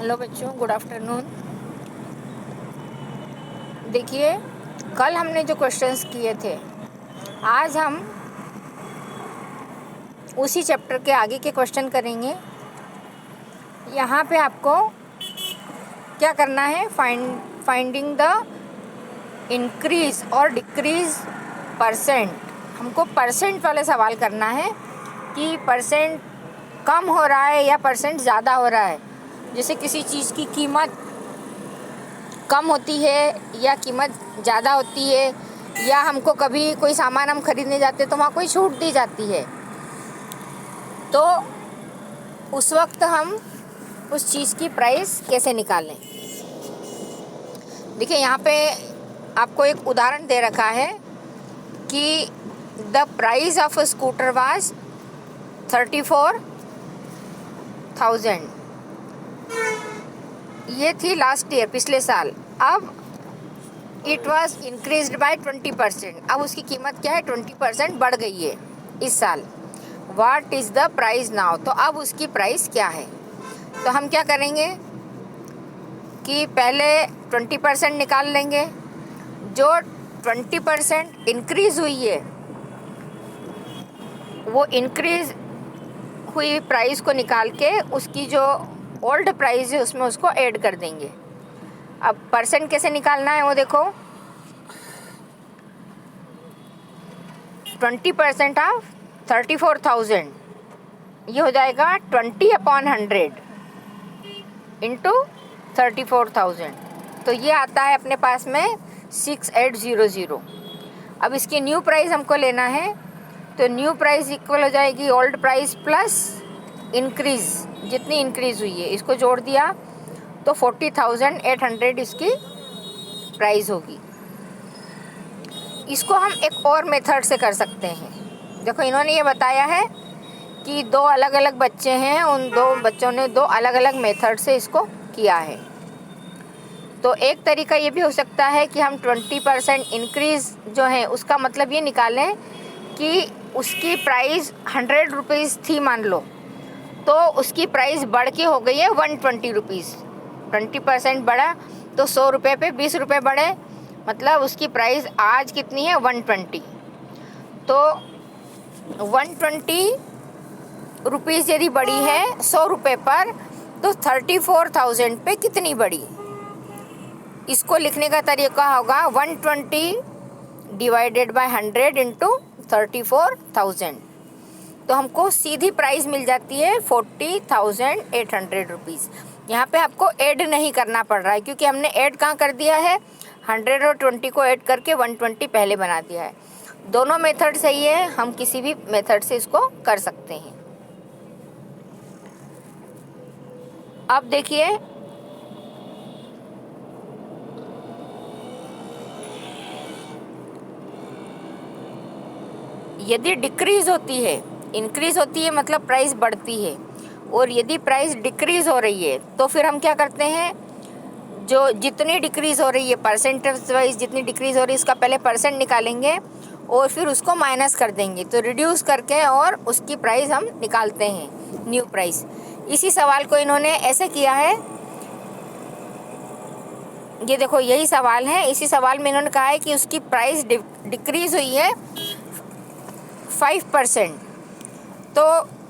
Hello बच्चों, good afternoon. देखिए, कल हमने जो क्वेश्चंस किए थे, आज हम उसी चैप्टर के आगे के क्वेश्चन करेंगे। यहाँ पे आपको क्या करना है, फाइंडिंग द इंक्रीज और डिक्रीज परसेंट। हमको परसेंट वाले सवाल करना है कि परसेंट कम हो रहा है या परसेंट ज़्यादा हो रहा है। जैसे किसी चीज़ की कीमत कम होती है या कीमत ज़्यादा होती है, या हमको कभी कोई सामान हम खरीदने जाते तो वहाँ कोई छूट दी जाती है, तो उस वक्त हम उस चीज़ की प्राइस कैसे निकालें। देखिए, यहाँ पे आपको एक उदाहरण दे रखा है कि the price of a scooter was 34,000। ये थी लास्ट ईयर, पिछले साल। अब इट वॉज इंक्रीज्ड बाय 20%। अब उसकी कीमत क्या है, 20% बढ़ गई है इस साल। What is the price now. तो अब उसकी प्राइस क्या है। तो हम क्या करेंगे कि पहले 20% निकाल लेंगे। जो 20% इंक्रीज़ हुई है, वो इंक्रीज़ हुई प्राइस को निकाल के उसकी जो ओल्ड प्राइस है उसमें उसको ऐड कर देंगे। अब परसेंट कैसे निकालना है वो देखो। 20% ऑफ 34,000, ये हो जाएगा 20/100 इंटू 34,000। तो ये आता है अपने पास में 6800। अब इसकी न्यू प्राइस हमको लेना है, तो न्यू प्राइस इक्वल हो जाएगी ओल्ड प्राइस प्लस इंक्रीज़, जितनी इंक्रीज़ हुई है इसको जोड़ दिया तो 40,800 इसकी प्राइस होगी। इसको हम एक और मेथड से कर सकते हैं। देखो, इन्होंने ये बताया है कि दो अलग अलग बच्चे हैं, उन दो बच्चों ने दो अलग अलग मेथड से इसको किया है। तो एक तरीका ये भी हो सकता है कि हम 20% इंक्रीज़ जो है उसका मतलब ये निकालें कि उसकी प्राइस 100 रुपीज़ थी मान लो, तो उसकी प्राइस बढ़ के हो गई है 120 रुपीज़। 20% बढ़ा तो 100 रुपये पे 20 रुपये बढ़े, मतलब उसकी प्राइस आज कितनी है, 120। तो 120 रुपीज़ यदि बढ़ी है 100 रुपये पर, तो 34,000 पे कितनी बढ़ी। इसको लिखने का तरीका होगा 120 डिवाइडेड बाय 100 इंटू 34,000। तो हमको सीधी प्राइस मिल जाती है 40,800 रुपीज़। यहाँ पे आपको ऐड नहीं करना पड़ रहा है, क्योंकि हमने ऐड कहाँ कर दिया है, 100 और 20 को ऐड करके 120 पहले बना दिया है। दोनों मेथड सही है, हम किसी भी मेथड से इसको कर सकते हैं। अब देखिए, यदि डिक्रीज़ होती है, इंक्रीज़ होती है मतलब प्राइस बढ़ती है, और यदि प्राइस डिक्रीज़ हो रही है तो फिर हम क्या करते हैं, जो जितनी डिक्रीज़ हो रही है परसेंटेज वाइज जितनी डिक्रीज़ हो रही है इसका पहले परसेंट निकालेंगे और फिर उसको माइनस कर देंगे, तो रिड्यूस करके और उसकी प्राइस हम निकालते हैं, न्यू प्राइस। इसी सवाल को इन्होंने ऐसे किया है, ये देखो यही सवाल है। इसी सवाल में इन्होंने कहा है कि उसकी प्राइस डिक्रीज़ हुई है 5%। तो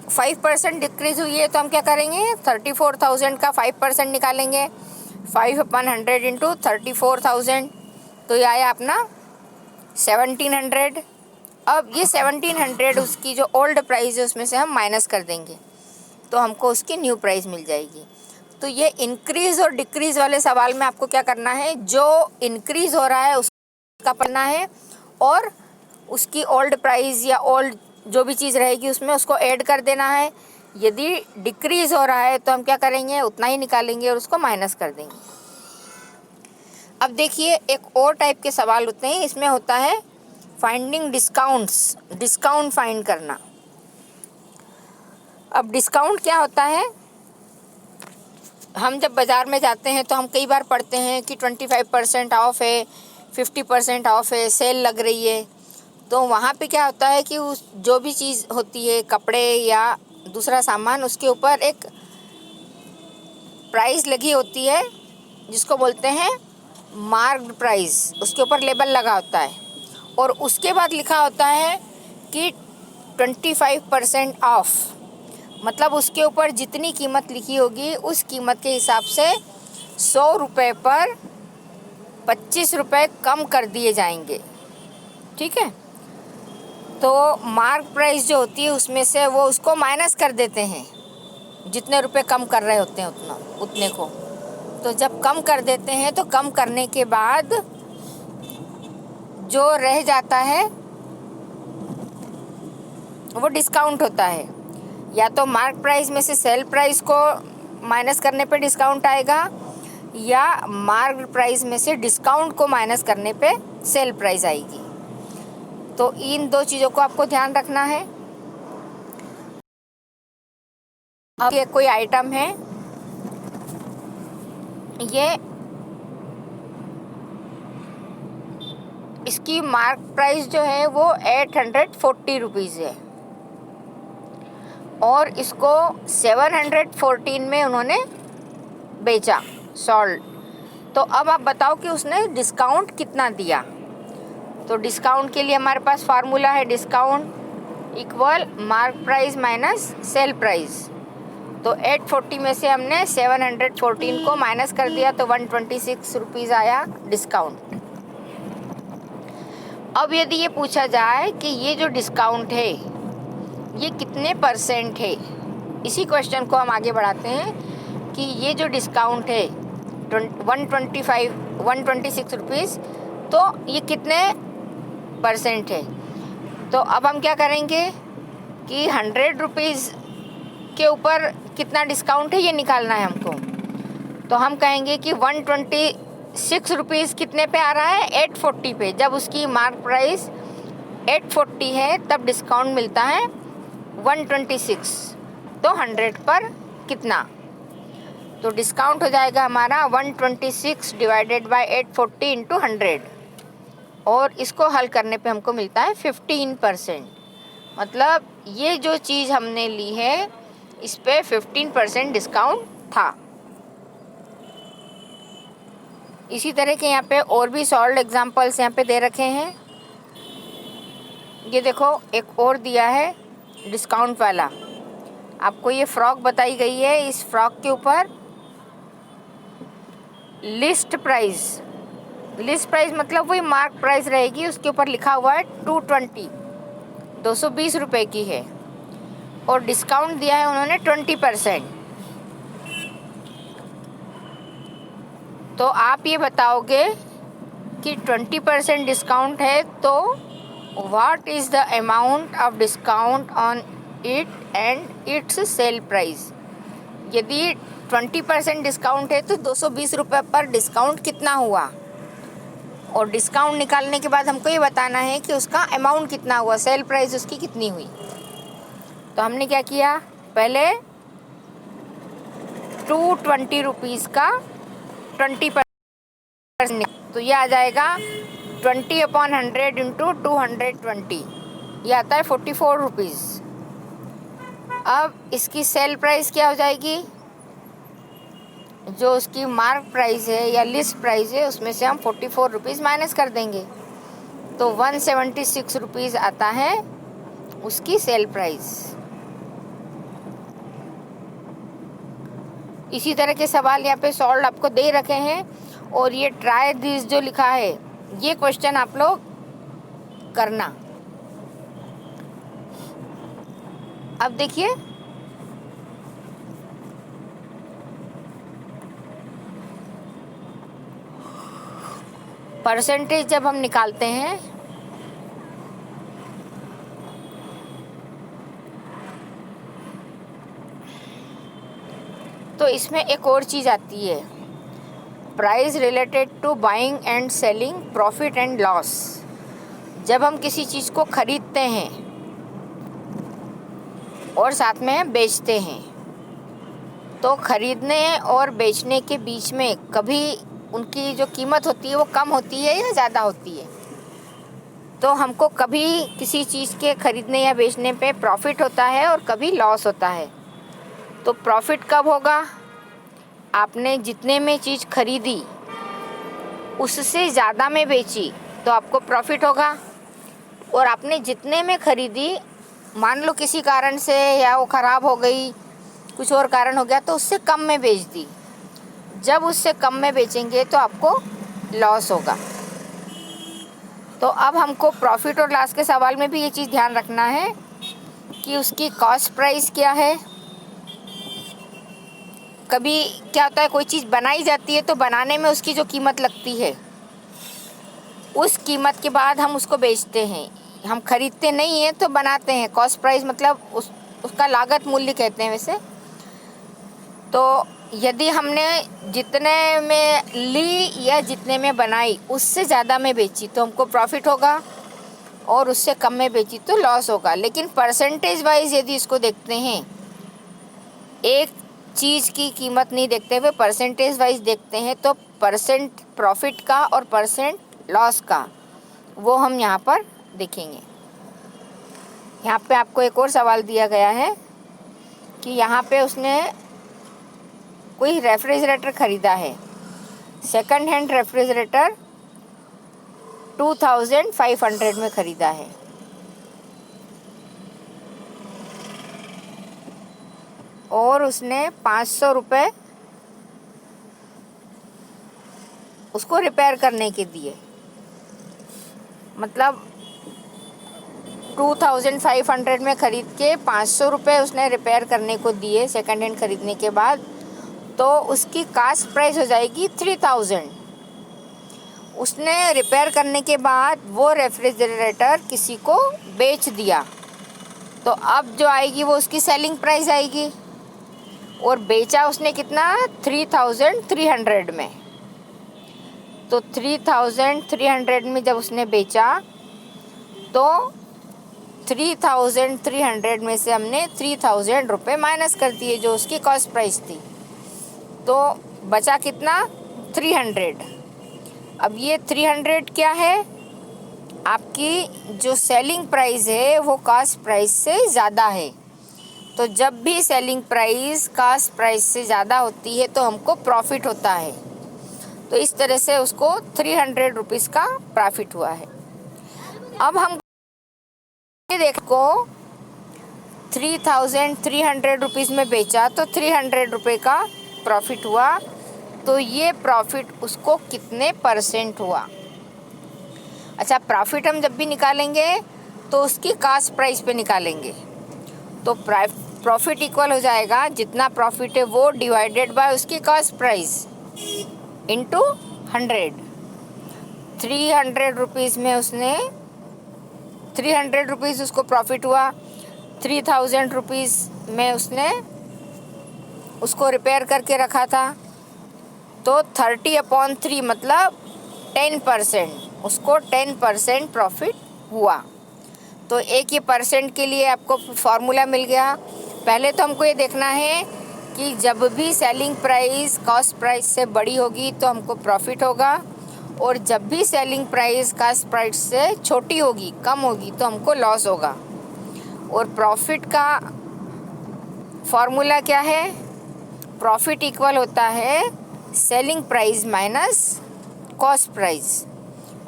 5% डिक्रीज़ हुई है तो हम क्या करेंगे, 34,000 का 5% निकालेंगे, 5/100 इंटू 34,000, तो ये आया अपना 1,700। अब ये 1,700 उसकी जो ओल्ड प्राइस है उसमें से हम माइनस कर देंगे, तो हमको उसकी न्यू प्राइस मिल जाएगी। तो ये इंक्रीज़ और डिक्रीज़ वाले सवाल में आपको क्या करना है, जो इंक्रीज़ हो रहा है उसका पढ़ना है और उसकी ओल्ड प्राइस या ओल्ड जो भी चीज़ रहेगी उसमें उसको ऐड कर देना है। यदि डिक्रीज़ हो रहा है तो हम क्या करेंगे, उतना ही निकालेंगे और उसको माइनस कर देंगे। अब देखिए, एक और टाइप के सवाल होते हैं, इसमें होता है फाइंडिंग डिस्काउंट्स, डिस्काउंट फाइंड करना। अब डिस्काउंट क्या होता है, हम जब बाज़ार में जाते हैं तो हम कई बार पढ़ते हैं कि 25% ऑफ है, 50% ऑफ है, सेल लग रही है। तो वहाँ पे क्या होता है कि उस जो भी चीज़ होती है, कपड़े या दूसरा सामान, उसके ऊपर एक प्राइस लगी होती है जिसको बोलते हैं मार्क्ड प्राइस, उसके ऊपर लेबल लगा होता है और उसके बाद लिखा होता है कि 25% ऑफ, मतलब उसके ऊपर जितनी कीमत लिखी होगी उस कीमत के हिसाब से 100 रुपये पर 25 रुपये कम कर दिए जाएंगे। ठीक है, तो मार्क प्राइस जो होती है उसमें से वो उसको माइनस कर देते हैं, जितने रुपए कम कर रहे होते हैं उतने को। तो जब कम कर देते हैं तो कम करने के बाद जो रह जाता है वो डिस्काउंट होता है। या तो मार्क प्राइस में से सेल प्राइस को माइनस करने पे डिस्काउंट आएगा, या मार्क प्राइस में से डिस्काउंट को माइनस करने पे सेल प्राइस आएगी। तो इन दो चीज़ों को आपको ध्यान रखना है। अब ये कोई आइटम है, ये इसकी मार्क प्राइस जो है वो 840 रुपीज़ है और इसको 714 में उन्होंने बेचा, सॉल्ड। तो अब आप बताओ कि उसने डिस्काउंट कितना दिया। तो डिस्काउंट के लिए हमारे पास फार्मूला है, discount equal mark price minus sale price. तो 840 में से हमने 714 को माइनस कर दिया तो 126 रुपीज़ आया डिस्काउंट। अब यदि ये पूछा जाए कि ये जो डिस्काउंट है ये कितने परसेंट है, इसी क्वेश्चन को हम आगे बढ़ाते हैं कि ये जो डिस्काउंट है 126 रुपीज़, तो ये कितने परसेंट है। तो अब हम क्या करेंगे कि 100 रुपीज़ के ऊपर कितना डिस्काउंट है ये निकालना है हमको। तो हम कहेंगे कि 126 रुपीज़ कितने पे आ रहा है, 840 पे। जब उसकी मार्क प्राइस 840 है तब डिस्काउंट मिलता है 126। तो 100 पर कितना, तो डिस्काउंट हो जाएगा हमारा 126 डिवाइडेड बाय 840 इंटू 100 और इसको हल करने पे हमको मिलता है 15%। मतलब ये जो चीज़ हमने ली है इस पे 15% डिस्काउंट था। इसी तरह के यहाँ पे और भी सॉल्ड एग्जांपल्स यहाँ पे दे रखे हैं। ये देखो एक और दिया है डिस्काउंट वाला, आपको ये फ्रॉक बताई गई है। इस फ्रॉक के ऊपर लिस्ट प्राइस मतलब वही मार्क प्राइस रहेगी, उसके ऊपर लिखा हुआ है 220 रुपये की है और डिस्काउंट दिया है उन्होंने 20%। तो आप ये बताओगे कि 20% डिस्काउंट है तो what is the amount of discount on it and it's sale price. यदि 20% डिस्काउंट है तो 220 रुपये पर डिस्काउंट कितना हुआ, और डिस्काउंट निकालने के बाद हमको ये बताना है कि उसका अमाउंट कितना हुआ, सेल प्राइस उसकी कितनी हुई। तो हमने क्या किया, पहले 220 रुपीज़ का 20%, तो ये आ जाएगा 20/100 इंटू 220, ये आता है 44 रुपीज़। अब इसकी सेल प्राइस क्या हो जाएगी, जो उसकी मार्क प्राइस है या लिस्ट प्राइस है उसमें से हम 44 रुपीज़ माइनस कर देंगे तो 176 रुपीज़ आता है उसकी सेल प्राइस। इसी तरह के सवाल यहाँ पे सॉल्व आपको दे रखे हैं और ये ट्राई दिस जो लिखा है ये क्वेश्चन आप लोग करना। अब देखिए परसेंटेज जब हम निकालते हैं तो इसमें एक और चीज़ आती है, price related to buying and selling profit and loss. जब हम किसी चीज़ को खरीदते हैं और साथ में बेचते हैं तो खरीदने और बेचने के बीच में कभी उनकी जो कीमत होती है वो कम होती है या ज़्यादा होती है। तो हमको कभी किसी चीज़ के खरीदने या बेचने पे प्रॉफिट होता है और कभी लॉस होता है। तो प्रॉफिट कब होगा, आपने जितने में चीज़ खरीदी उससे ज़्यादा में बेची तो आपको प्रॉफिट होगा, और आपने जितने में खरीदी, मान लो किसी कारण से या वो ख़राब हो गई, कुछ और कारण हो गया, तो उससे कम में बेच दी, जब उससे कम में बेचेंगे तो आपको लॉस होगा। तो अब हमको प्रॉफिट और लॉस के सवाल में भी ये चीज़ ध्यान रखना है कि उसकी कॉस्ट प्राइस क्या है। कभी क्या होता है, कोई चीज़ बनाई जाती है तो बनाने में उसकी जो कीमत लगती है, उस कीमत के बाद हम उसको बेचते हैं। हम खरीदते नहीं हैं तो बनाते हैं। कॉस्ट प्राइस मतलब उसका लागत मूल्य कहते हैं वैसे। तो यदि हमने जितने में ली या जितने में बनाई उससे ज़्यादा में बेची तो हमको प्रॉफिट होगा, और उससे कम में बेची तो लॉस होगा। लेकिन परसेंटेज वाइज यदि इसको देखते हैं, एक चीज़ की कीमत नहीं देखते हुए परसेंटेज वाइज देखते हैं, तो परसेंट प्रॉफिट का और परसेंट लॉस का वो हम यहाँ पर देखेंगे। यहाँ पे आपको एक और सवाल दिया गया है कि यहाँ पे उसने कोई रेफ्रिजरेटर ख़रीदा है, सेकंड हैंड रेफ्रिजरेटर 2500 में ख़रीदा है, और उसने 500 रुपये उसको रिपेयर करने के दिए। मतलब 2500 में ख़रीद के 500 रुपये उसने रिपेयर करने को दिए सेकंड हैंड ख़रीदने के बाद, तो उसकी कास्ट प्राइस हो जाएगी 3000। उसने रिपेयर करने के बाद वो रेफ्रिजरेटर किसी को बेच दिया, तो अब जो आएगी वो उसकी सेलिंग प्राइस आएगी, और बेचा उसने कितना, 3300 में। तो 3300 में जब उसने बेचा तो 3300 में से हमने 3000 रुपये माइनस कर दिए जो उसकी कॉस्ट प्राइस थी, तो बचा कितना, 300। अब ये 300 क्या है, आपकी जो सेलिंग प्राइस है वो कॉस्ट प्राइस से ज़्यादा है। तो जब भी सेलिंग प्राइस कॉस्ट प्राइस से ज़्यादा होती है तो हमको प्रॉफिट होता है। तो इस तरह से उसको 300 रुपीज़ का प्रॉफिट हुआ है। अब हम देखो 3300 रुपीज़ में बेचा तो 300 रुपये का प्रॉफिट हुआ, तो ये प्रॉफिट उसको कितने परसेंट हुआ। अच्छा, प्रॉफिट हम जब भी निकालेंगे तो उसकी कास्ट प्राइस पे निकालेंगे, तो प्रॉफिट इक्वल हो जाएगा जितना प्रॉफिट है वो डिवाइडेड बाय उसकी कास्ट प्राइस इंटू 100। 300 रुपीज़ में उसने 300 रुपीज़ उसको प्रॉफिट हुआ, 3000 रुपीज़ में उसने उसको रिपेयर करके रखा था, तो 30/3 मतलब 10%, उसको 10% प्रॉफिट हुआ। तो एक ये परसेंट के लिए आपको फॉर्मूला मिल गया। पहले तो हमको ये देखना है कि जब भी सेलिंग प्राइस कॉस्ट प्राइस से बड़ी होगी तो हमको प्रॉफिट होगा, और जब भी सेलिंग प्राइस कॉस्ट प्राइस से छोटी होगी, कम होगी, तो हमको लॉस होगा। और प्रॉफिट का फॉर्मूला क्या है, प्रॉफिट इक्वल होता है selling price minus cost price,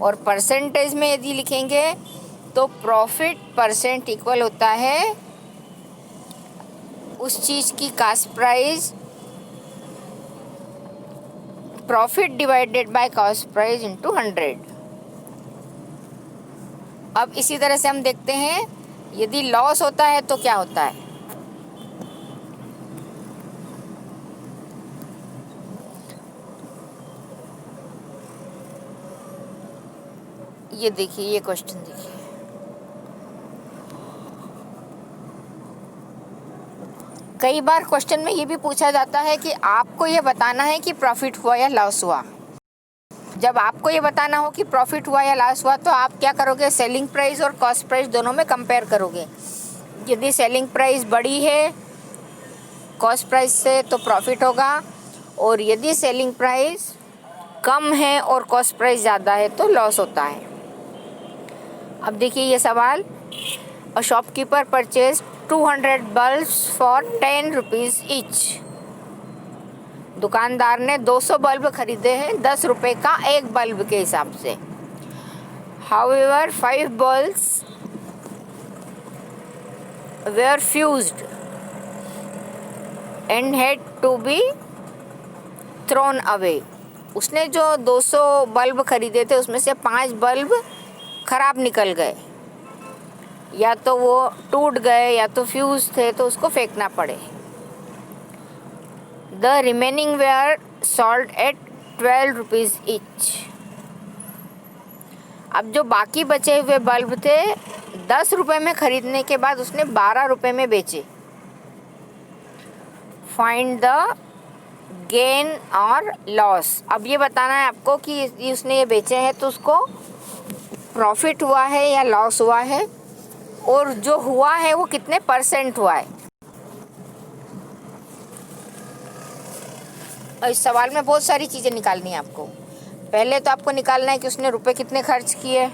और परसेंटेज में यदि लिखेंगे तो प्रॉफिट परसेंट इक्वल होता है उस चीज़ की cost price, profit divided by cost price into 100। अब इसी तरह से हम देखते हैं यदि लॉस होता है तो क्या होता है। ये देखिए, ये क्वेश्चन देखिए, कई बार क्वेश्चन में ये भी पूछा जाता है कि आपको ये बताना है कि प्रॉफिट हुआ या लॉस हुआ। जब आपको ये बताना हो कि प्रॉफिट हुआ या लॉस हुआ तो आप क्या करोगे, सेलिंग प्राइस और कॉस्ट प्राइस दोनों में कंपेयर करोगे। यदि सेलिंग प्राइस बड़ी है कॉस्ट प्राइस से तो प्रॉफिट होगा, और यदि सेलिंग प्राइस कम है और कॉस्ट प्राइस ज़्यादा है तो लॉस होता है। अब देखिए ये सवाल, a shopkeeper purchase 200 bulbs for 10 rupees each. दुकानदार ने 200 बल्ब खरीदे हैं 10 रुपए का एक बल्ब के हिसाब से। However 5 bulbs were fused and had to be thrown away। उसने जो 200 बल्ब खरीदे थे उसमें से 5 बल्ब खराब निकल गए, या तो वो टूट गए या तो फ्यूज थे, तो उसको फेंकना पड़े। The remaining were sold at 12 rupees each. अब जो बाकी बचे हुए बल्ब थे 10 रुपए में खरीदने के बाद उसने 12 रुपए में बेचे। फाइंड द गेन और लॉस। अब ये बताना है आपको कि उसने ये बेचे हैं तो उसको प्रॉफिट हुआ है या लॉस हुआ है, और जो हुआ है वो कितने परसेंट हुआ है। और इस सवाल में बहुत सारी चीज़ें निकालनी है आपको। पहले तो आपको निकालना है कि उसने रुपए कितने खर्च किए।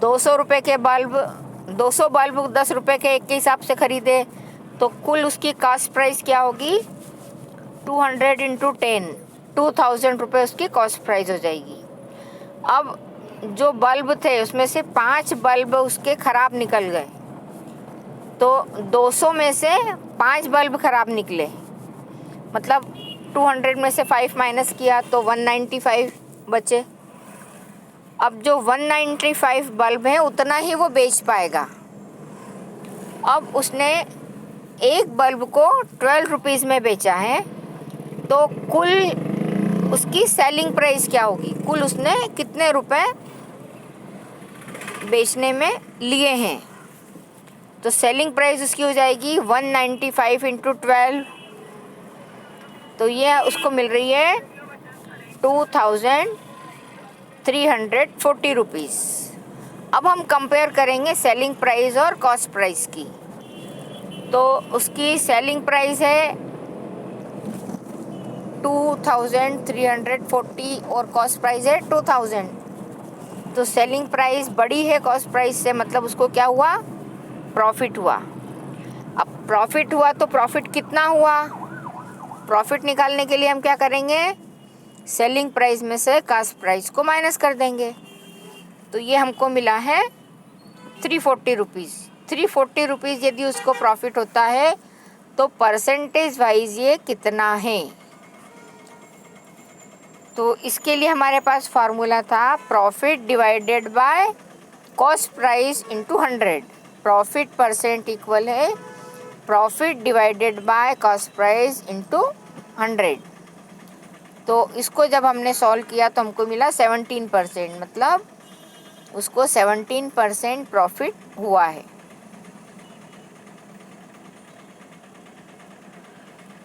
200 रुपए के बल्ब 200 बल्ब 10 रुपए के एक के हिसाब से खरीदे, तो कुल उसकी कॉस्ट प्राइस क्या होगी 200 इंटू 10, 2000 रुपये उसकी कॉस्ट प्राइस हो जाएगी। अब जो बल्ब थे उसमें से 5 बल्ब उसके ख़राब निकल गए, तो 200 में से 5 बल्ब ख़राब निकले, मतलब 200 में से 5 माइनस किया तो 195 बचे। अब जो 195 बल्ब हैं उतना ही वो बेच पाएगा। अब उसने एक बल्ब को 12 रुपीज़ में बेचा है, तो कुल उसकी सेलिंग प्राइस क्या होगी, कुल उसने कितने रुपए बेचने में लिए हैं। तो सेलिंग प्राइस उसकी हो जाएगी 195 इंटू 12, तो ये उसको मिल रही है 2340 रुपीज़। अब हम कंपेयर करेंगे सेलिंग प्राइस और कॉस्ट प्राइस की। तो उसकी सेलिंग प्राइस है 2340 और कॉस्ट प्राइस है 2000। तो सेलिंग प्राइस बड़ी है कॉस्ट प्राइस से, मतलब उसको क्या हुआ, प्रॉफिट हुआ। अब प्रॉफिट हुआ तो प्रॉफिट कितना हुआ, प्रॉफिट निकालने के लिए हम क्या करेंगे, सेलिंग प्राइस में से कॉस्ट प्राइस को माइनस कर देंगे। तो ये हमको मिला है 340 रुपीज़। 340 रुपीज़ यदि उसको प्रॉफिट होता है तो परसेंटेज वाइज ये कितना है। तो इसके लिए हमारे पास फार्मूला था profit divided by cost price into 100। Profit percent equal है profit divided by cost price into 100। तो इसको जब हमने सॉल्व किया तो हमको मिला 17%, मतलब उसको 17% प्रॉफिट हुआ है।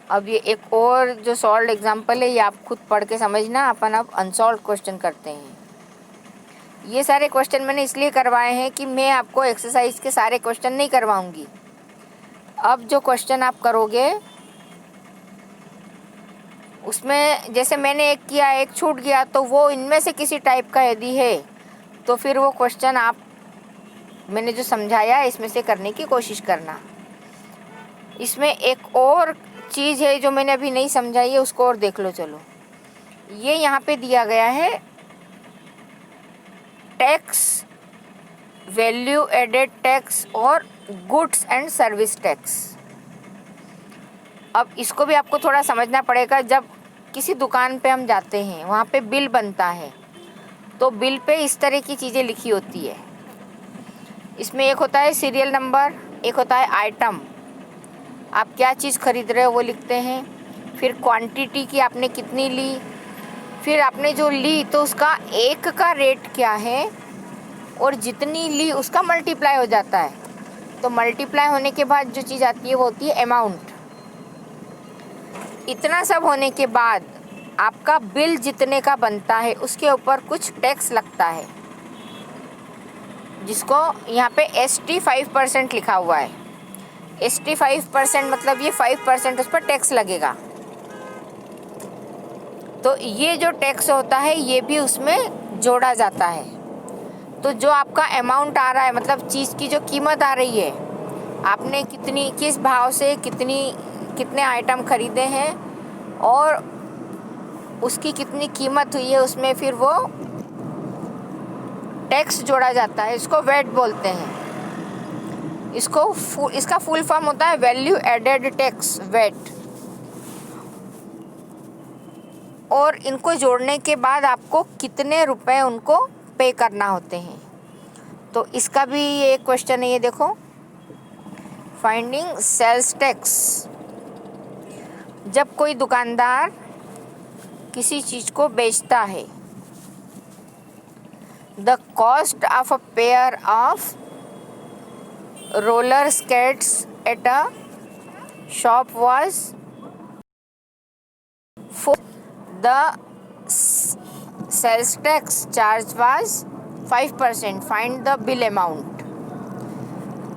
अब ये एक और जो सॉल्व एग्जांपल है ये आप खुद पढ़ के समझना। अपन अब अनसॉल्व क्वेश्चन करते हैं। ये सारे क्वेश्चन मैंने इसलिए करवाए हैं कि मैं आपको एक्सरसाइज के सारे क्वेश्चन नहीं करवाऊंगी। अब जो क्वेश्चन आप करोगे उसमें जैसे मैंने एक किया एक छूट गया, तो वो इनमें से किसी टाइप का यदि है तो फिर वो क्वेश्चन आप मैंने जो समझाया इसमें से करने की कोशिश करना। इसमें एक और चीज़ है जो मैंने अभी नहीं समझाई है, उसको और देख लो। चलो, ये यहाँ पे दिया गया है टैक्स, वैल्यू एडेड टैक्स और गुड्स एंड सर्विस टैक्स। अब इसको भी आपको थोड़ा समझना पड़ेगा। जब किसी दुकान पे हम जाते हैं वहाँ पे बिल बनता है, तो बिल पे इस तरह की चीज़ें लिखी होती है। इसमें एक होता है सीरियल नंबर, एक होता है आइटम, आप क्या चीज़ खरीद रहे हो वो लिखते हैं, फिर क्वांटिटी की आपने कितनी ली, फिर आपने जो ली तो उसका एक का रेट क्या है, और जितनी ली उसका मल्टीप्लाई हो जाता है। तो मल्टीप्लाई होने के बाद जो चीज़ आती है वो होती है अमाउंट। इतना सब होने के बाद आपका बिल जितने का बनता है उसके ऊपर कुछ टैक्स लगता है, जिसको यहाँ पे ST 5% लिखा हुआ है। ST 5% मतलब ये 5% उस पर टैक्स लगेगा। तो ये जो टैक्स होता है ये भी उसमें जोड़ा जाता है। तो जो आपका अमाउंट आ रहा है, मतलब चीज़ की जो कीमत आ रही है, आपने किस भाव से कितने आइटम खरीदे हैं, और उसकी कितनी कीमत हुई है उसमें फिर वो टैक्स जोड़ा जाता है, इसको वेट बोलते हैं। इसका फुल फॉर्म होता है वैल्यू एडेड टैक्स, वेट। और इनको जोड़ने के बाद आपको कितने रुपए उनको पे करना होते हैं, तो इसका भी एक क्वेश्चन है, ये देखो। Finding sales tax. जब कोई दुकानदार किसी चीज़ को बेचता है, the cost of a pair of roller skates at a shop was the sales tax charge was 5%। Find the bill amount.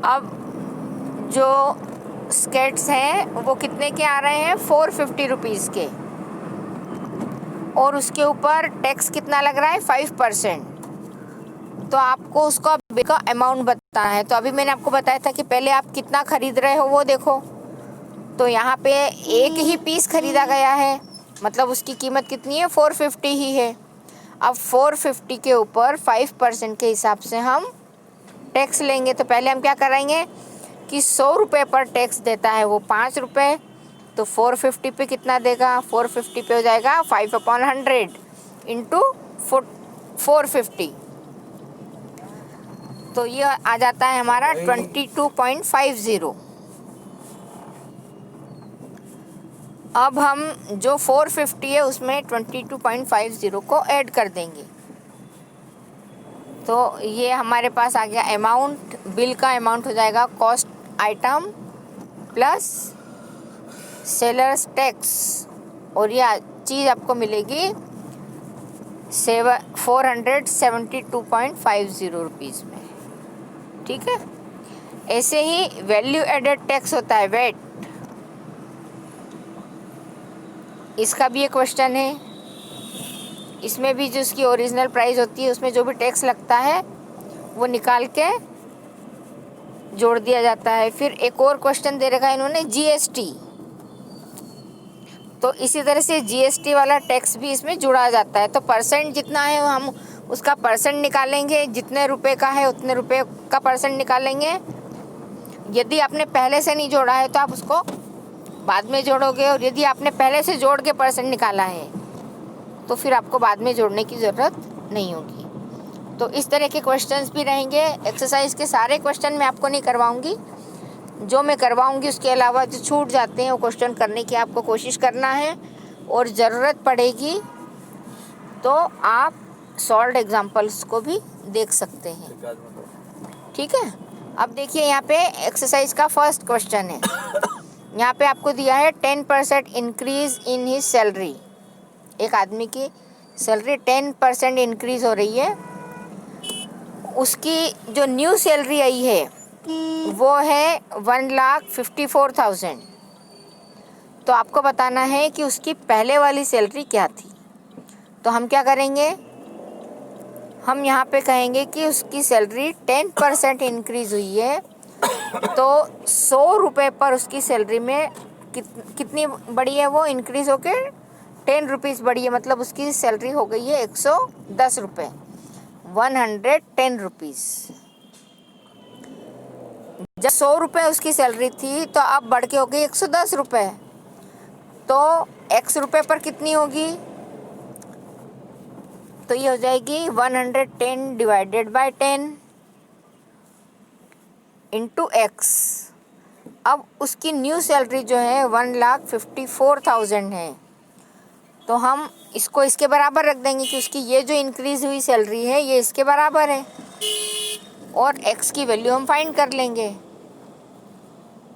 अब जो स्केट्स हैं वो कितने के आ रहे हैं, 450 रुपीज़ के, और उसके ऊपर टैक्स कितना लग रहा है, 5%। तो आपको उसका बिल का अमाउंट बताना है। तो अभी मैंने आपको बताया था कि पहले आप कितना खरीद रहे हो वो देखो। तो यहाँ पे एक ही पीस खरीदा गया है, मतलब उसकी कीमत कितनी है, 450 ही है। अब 450 के ऊपर 5% के हिसाब से हम टैक्स लेंगे। तो पहले हम क्या करेंगे कि 100 रुपये पर टैक्स देता है वो 5 रुपये, तो 450 पे कितना देगा, 450 पे हो जाएगा 5/100 इंटू 450। तो ये आ जाता है हमारा 22.50। अब हम जो 450 है उसमें 22.50 को ऐड कर देंगे। तो ये हमारे पास आ गया अमाउंट। बिल का अमाउंट हो जाएगा cost item plus sellers tax, और ये चीज़ आपको मिलेगी 472.50 रुपीज़ में। ठीक है। ऐसे ही वैल्यू एडेड टैक्स होता है, वेट। इसका भी एक क्वेश्चन है। इसमें भी जो उसकी ओरिजिनल प्राइस होती है उसमें जो भी टैक्स लगता है वो निकाल के जोड़ दिया जाता है। फिर एक और क्वेश्चन दे रखा है इन्होंने, जीएसटी। तो इसी तरह से जीएसटी वाला टैक्स भी इसमें जुड़ा जाता है। तो परसेंट जितना है हम उसका परसेंट निकालेंगे, जितने रुपए का है उतने रुपए का परसेंट निकालेंगे। यदि आपने पहले से नहीं जोड़ा है तो आप उसको बाद में जोड़ोगे, और यदि आपने पहले से जोड़ के परसेंट निकाला है तो फिर आपको बाद में जोड़ने की ज़रूरत नहीं होगी। तो इस तरह के क्वेश्चंस भी रहेंगे। एक्सरसाइज के सारे क्वेश्चन मैं आपको नहीं करवाऊंगी, जो मैं करवाऊंगी उसके अलावा जो छूट जाते हैं वो क्वेश्चन करने की आपको कोशिश करना है, और ज़रूरत पड़ेगी तो आप सॉल्व्ड एग्जांपल्स को भी देख सकते हैं। ठीक है। अब देखिए यहाँ पे एक्सरसाइज का फर्स्ट क्वेश्चन है। यहाँ पे आपको दिया है 10% इंक्रीज इन हिज सैलरी। एक आदमी की सैलरी 10% इंक्रीज हो रही है। उसकी जो न्यू सैलरी आई है वो है 1,54,000। तो आपको बताना है कि उसकी पहले वाली सैलरी क्या थी। तो हम क्या करेंगे, हम यहाँ पे कहेंगे कि उसकी सैलरी 10% इंक्रीज हुई है, तो 100 रुपये पर उसकी सैलरी में कितनी बढ़ी है, वो इंक्रीज होके 10 रुपीज़ बढ़ी है। मतलब उसकी सैलरी हो गई है 110 रुपये, 110 रुपीज़। जब 100 रुपये उसकी सैलरी थी तो अब बढ़ के हो गई 110 रुपये। तो x रुपये पर कितनी होगी, तो ये हो जाएगी 110 डिवाइडेड बाय 10 इंटू एक्स। अब उसकी न्यू सैलरी जो है 1,54,000 है, तो हम इसको इसके बराबर रख देंगे कि उसकी ये जो इंक्रीज हुई सैलरी है ये इसके बराबर है, और x की वैल्यू हम फाइंड कर लेंगे।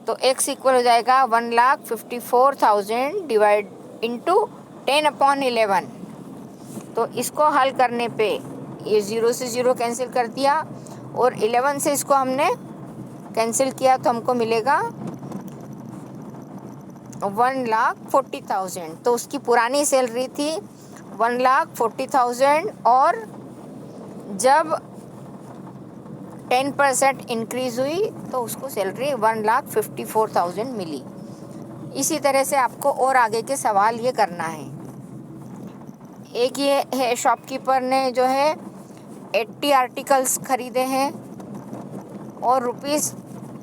तो x इक्वल हो जाएगा 1,54,000 डिवाइड इंटू 10/11। तो इसको हल करने पे ये 0 से 0 कैंसिल कर दिया, और 11 से इसको हमने कैंसिल किया, तो हमको मिलेगा 1,40,000। तो उसकी पुरानी सैलरी थी 1,40,000, और जब 10% इंक्रीज हुई तो उसको सैलरी 1,54,000 मिली। इसी तरह से आपको और आगे के सवाल ये करना है। एक ये है, शॉपकीपर ने जो है 80 आर्टिकल्स खरीदे हैं और रुपीस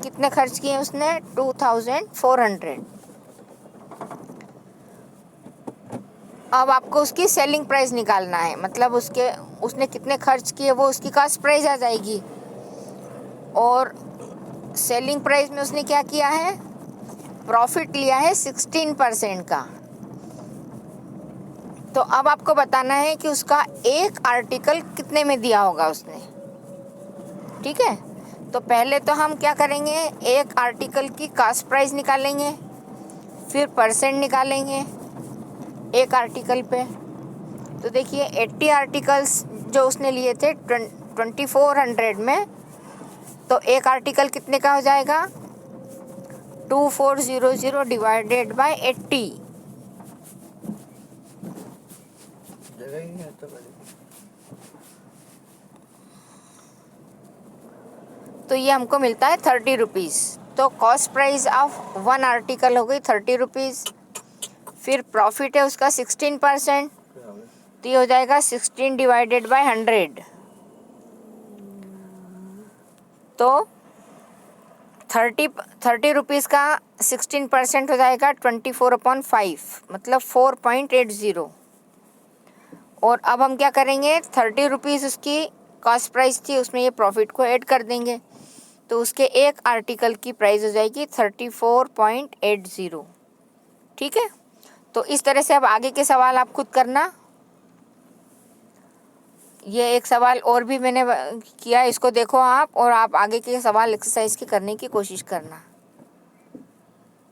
कितने खर्च किए उसने, 2400। अब आपको उसकी सेलिंग प्राइस निकालना है, मतलब उसने कितने खर्च किए वो उसकी कॉस्ट प्राइस आ जाएगी। और सेलिंग प्राइस में उसने क्या किया है, प्रॉफिट लिया है 16% का। तो अब आपको बताना है कि उसका एक आर्टिकल कितने में दिया होगा उसने। ठीक है, तो पहले तो हम क्या करेंगे, एक आर्टिकल की कॉस्ट प्राइस निकालेंगे, फिर परसेंट निकालेंगे एक आर्टिकल पे। तो देखिए 80 आर्टिकल्स जो उसने लिए थे 2400 में, तो एक आर्टिकल कितने का हो जाएगा, 2400 डिवाइडेड बाय 80। तो ये हमको मिलता है 30 रुपीज़। तो cost price of one article हो गई 30 रुपीज़। फिर प्रॉफिट है उसका 16%, तो ये हो जाएगा 16 डिवाइडेड बाय 100। तो 30 रुपीज़ का 16% हो जाएगा 24/5, मतलब 4.80। और अब हम क्या करेंगे, 30 रुपीज़ उसकी कॉस्ट प्राइस थी, उसमें ये प्रॉफिट को ऐड कर देंगे, तो उसके एक आर्टिकल की प्राइस हो जाएगी 34.80। ठीक है, तो इस तरह से अब आगे के सवाल आप खुद करना। ये एक सवाल और भी मैंने किया, इसको देखो आप, और आप आगे के सवाल एक्सरसाइज के करने की कोशिश करना।